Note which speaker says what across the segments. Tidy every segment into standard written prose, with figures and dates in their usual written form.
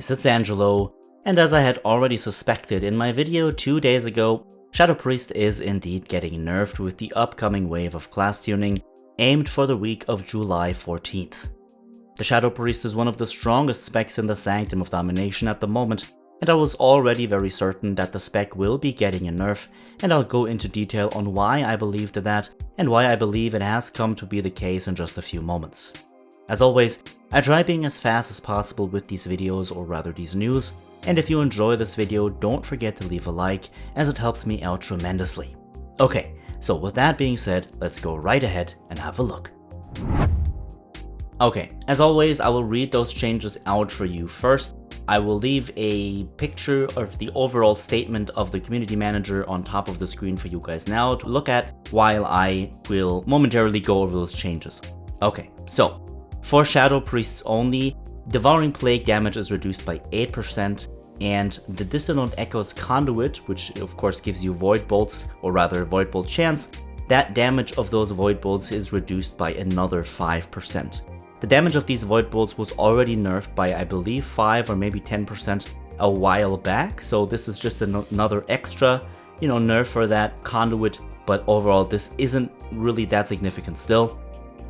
Speaker 1: guys, it's Angelo, and as I had already suspected in my video 2 days ago, Shadow Priest is indeed getting nerfed with the upcoming wave of class tuning aimed for the week of July 14th. The Shadow Priest is one of the strongest specs in the Sanctum of Domination at the moment, and I was already very certain that the spec will be getting a nerf, and I'll go into detail on why I believed that and why I believe it has come to be the case in just a few moments. As always, I try being as fast as possible with these videos, or rather these news, and if you enjoy this video, don't forget to leave a like, as it helps me out tremendously. Okay, so with that being said, let's go right ahead and have a look. Okay, as always, I will read those changes out for you first. I will leave a picture of the overall statement of the community manager on top of the screen for you guys now to look at while I will momentarily go over those changes. Okay, so for Shadow Priests only, Devouring Plague damage is reduced by 8%, and the Dissonant Echo's Conduit, which of course gives you Void Bolts, or rather Void Bolt chance, that damage of those Void Bolts is reduced by another 5%. The damage of these Void Bolts was already nerfed by I believe 5 or maybe 10% a while back, so this is just another extra, nerf for that Conduit, but overall this isn't really that significant still.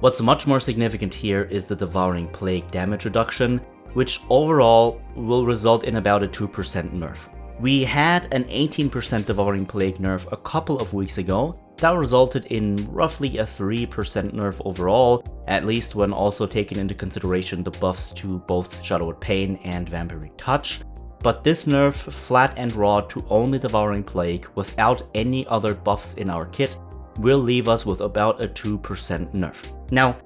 Speaker 1: What's much more significant here is the Devouring Plague damage reduction, which overall will result in about a 2% nerf. We had an 18% Devouring Plague nerf a couple of weeks ago. That resulted in roughly a 3% nerf overall, at least when also taking into consideration the buffs to both Shadowed Pain and Vampiric Touch. But this nerf, flat and raw to only Devouring Plague without any other buffs in our kit, will leave us with about a 2% nerf. Now,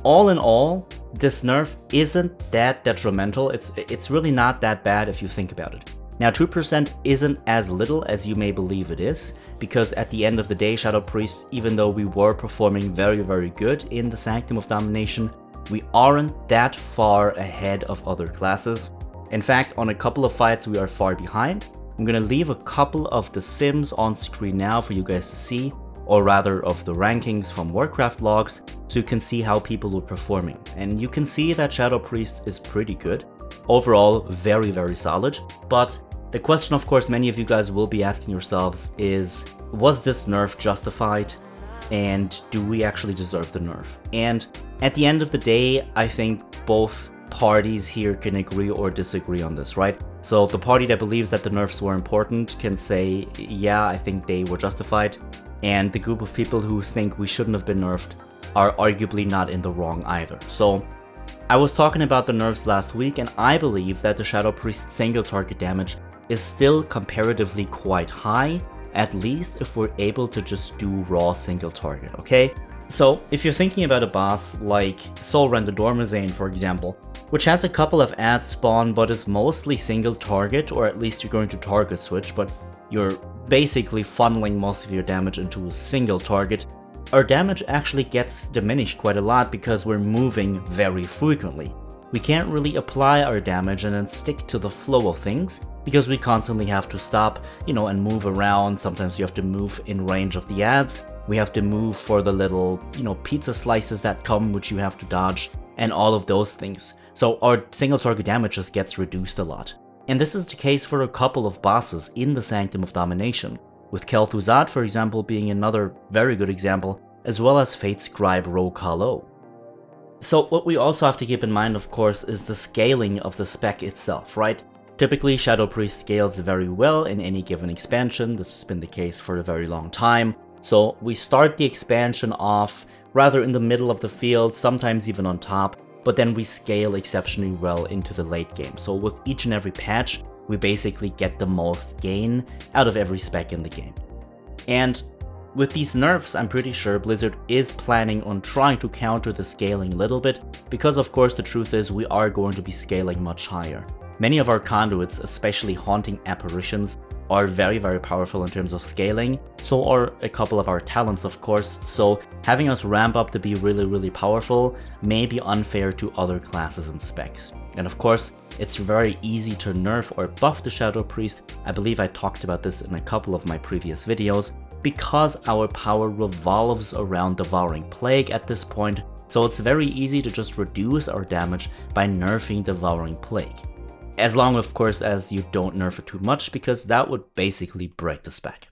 Speaker 1: all in all, this nerf isn't that detrimental. It's really not that bad if you think about it. Now, 2% isn't as little as you may believe it is, because at the end of the day, Shadow Priest, even though we were performing very, very good in the Sanctum of Domination, we aren't that far ahead of other classes. In fact, on a couple of fights, we are far behind. I'm gonna leave a couple of the sims on screen now for you guys to see, or rather of the rankings from Warcraft logs, so you can see how people were performing. And you can see that Shadow Priest is pretty good. Overall, very, very solid. But the question, of course, many of you guys will be asking yourselves is, was this nerf justified? And do we actually deserve the nerf? And at the end of the day, I think both parties here can agree or disagree on this, right? So the party that believes that the nerfs were important can say, yeah, I think they were justified. And the group of people who think we shouldn't have been nerfed are arguably not in the wrong either. So I was talking about the nerfs last week, and I believe that the Shadow Priest single target damage is still comparatively quite high, at least if we're able to just do raw single target, okay? So if you're thinking about a boss like Soul Render Dormazane, for example, which has a couple of ads spawn but is mostly single target, or at least you're going to target switch, but you're basically funneling most of your damage into a single target, our damage actually gets diminished quite a lot because we're moving very frequently. We can't really apply our damage and then stick to the flow of things because we constantly have to stop, and move around. Sometimes you have to move in range of the ads. We have to move for the little, pizza slices that come, which you have to dodge, and all of those things. So our single target damage just gets reduced a lot. And this is the case for a couple of bosses in the Sanctum of Domination, with Kel'Thuzad, for example, being another very good example, as well as Fate Scribe Ro-Kal-O. So what we also have to keep in mind, of course, is the scaling of the spec itself, right? Typically, Shadow Priest scales very well in any given expansion. This has been the case for a very long time. So we start the expansion off rather in the middle of the field, sometimes even on top, but then we scale exceptionally well into the late game. So with each and every patch, we basically get the most gain out of every spec in the game. And with these nerfs, I'm pretty sure Blizzard is planning on trying to counter the scaling a little bit, because of course the truth is we are going to be scaling much higher. Many of our conduits, especially Haunting Apparitions, are very, very powerful in terms of scaling, so are a couple of our talents, of course, so having us ramp up to be really, really powerful may be unfair to other classes and specs. And of course, it's very easy to nerf or buff the Shadow Priest. I believe I talked about this in a couple of my previous videos, because our power revolves around Devouring Plague at this point, so it's very easy to just reduce our damage by nerfing Devouring Plague. As long, of course, as you don't nerf it too much, because that would basically break the spec.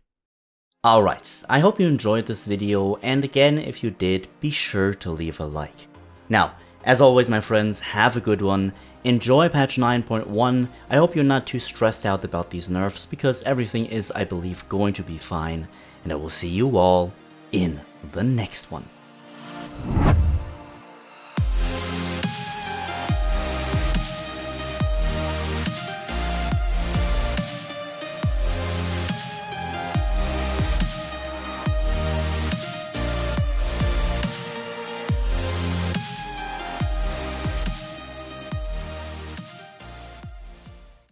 Speaker 1: Alright, I hope you enjoyed this video, and again, if you did, be sure to leave a like. Now, as always my friends, have a good one, enjoy patch 9.1, I hope you're not too stressed out about these nerfs, because everything is, I believe, going to be fine, and I will see you all in the next one.